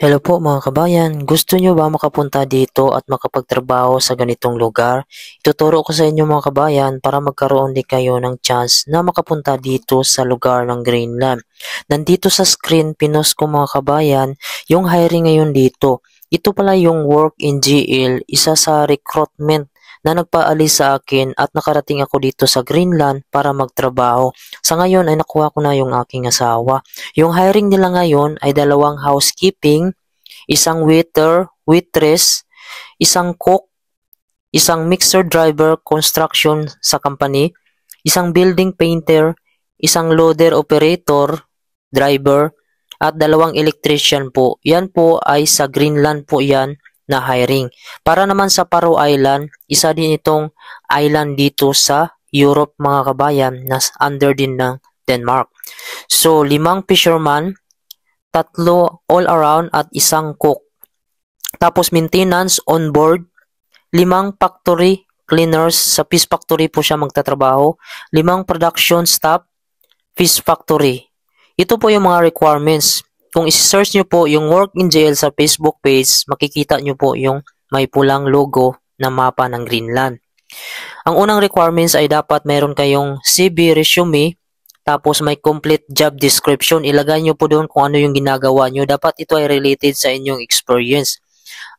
Hello po mga kabayan, gusto nyo ba makapunta dito at makapagtrabaho sa ganitong lugar? Ituturo ko sa inyo mga kabayan para magkaroon din kayo ng chance na makapunta dito sa lugar ng Greenland. Nandito sa screen, pinos ko mga kabayan, yung hiring ngayon dito. Ito pala yung work in GL, isa sa recruitment na nagpaalis sa akin at nakarating ako dito sa Greenland para magtrabaho. Sa ngayon ay nakuha ko na yung aking asawa. Yung hiring nila ngayon ay 2 housekeeping, isang waiter, waitress, isang cook, isang mixer driver construction sa company, isang building painter, isang loader operator, driver, at 2 electrician po. Yan po ay sa Greenland po yan na hiring. Para naman sa Faroe Island, isa din itong island dito sa Europe mga kabayan na under din ng Denmark. So, 5 fisherman, 3 all-around at isang cook. Tapos maintenance on board, 5 factory cleaners, sa fish factory po siya magtatrabaho, 5 production staff, fish factory. Ito po yung mga requirements. Kung isi-search nyo po yung Work in Jail sa Facebook page, makikita nyo po yung may pulang logo na mapa ng Greenland. Ang unang requirements ay dapat meron kayong CV resume, tapos may complete job description. Ilagay nyo po doon kung ano yung ginagawa nyo. Dapat ito ay related sa inyong experience.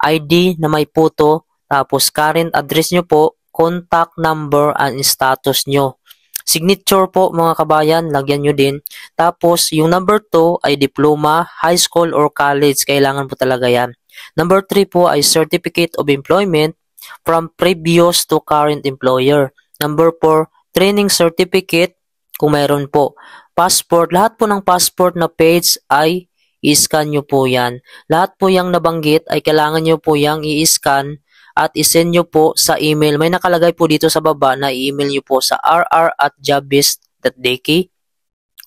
ID na may photo, tapos current address nyo po, contact number and status nyo. Signature po mga kabayan, lagyan nyo din. Tapos yung number 2 ay diploma, high school or college, kailangan po talaga yan. Number 3 po ay certificate of employment from previous to current employer. Number 4, training certificate kung mayroon po. Passport, lahat po ng passport na page ay i-scan nyo po yan. Lahat po yung nabanggit ay kailangan nyo po yung i-scan at isend nyo po sa email. May nakalagay po dito sa baba na i-email nyo po sa rr@jobbist.dk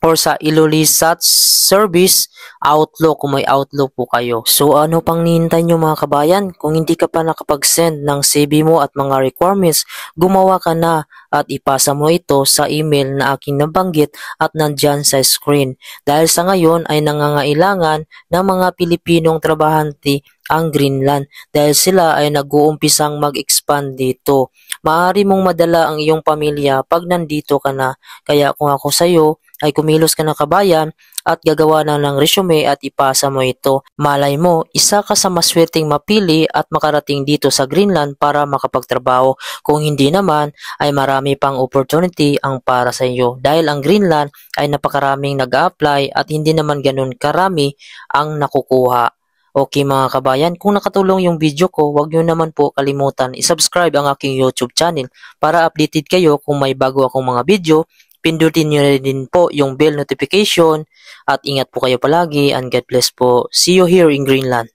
or sa Ilulisat Service Outlook kung may Outlook po kayo. So ano pang nihintay nyo mga kabayan? Kung hindi ka pa nakapag-send ng CV mo at mga requirements, gumawa ka na at ipasa mo ito sa email na aking nabanggit at nandyan sa screen. Dahil sa ngayon ay nangangailangan ng mga Pilipinong trabahante ang Greenland dahil sila ay nag-uumpisang mag-expand dito. Maaari mong madala ang iyong pamilya pag nandito ka na. Kaya kung ako sa'yo ay kumilos ka na kabayan at gagawa na ng resume at ipasa mo ito. Malay mo, isa ka sa maswerteng mapili at makarating dito sa Greenland para makapagtrabaho. Kung hindi naman, ay marami pang opportunity ang para sa iyo. Dahil ang Greenland ay napakaraming nag-a-apply at hindi naman ganun karami ang nakukuha. Okay mga kabayan, kung nakatulong yung video ko, huwag nyo naman po kalimutan i-subscribe ang aking YouTube channel para updated kayo kung may bago akong mga video. Pindutin nyo din po yung bell notification at ingat po kayo palagi and God bless po. See you here in Greenland.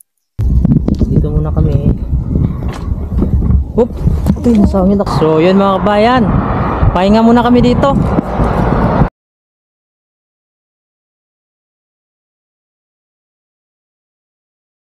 Dito muna kami. Oop! So yun mga kabayan, pahinga muna kami dito.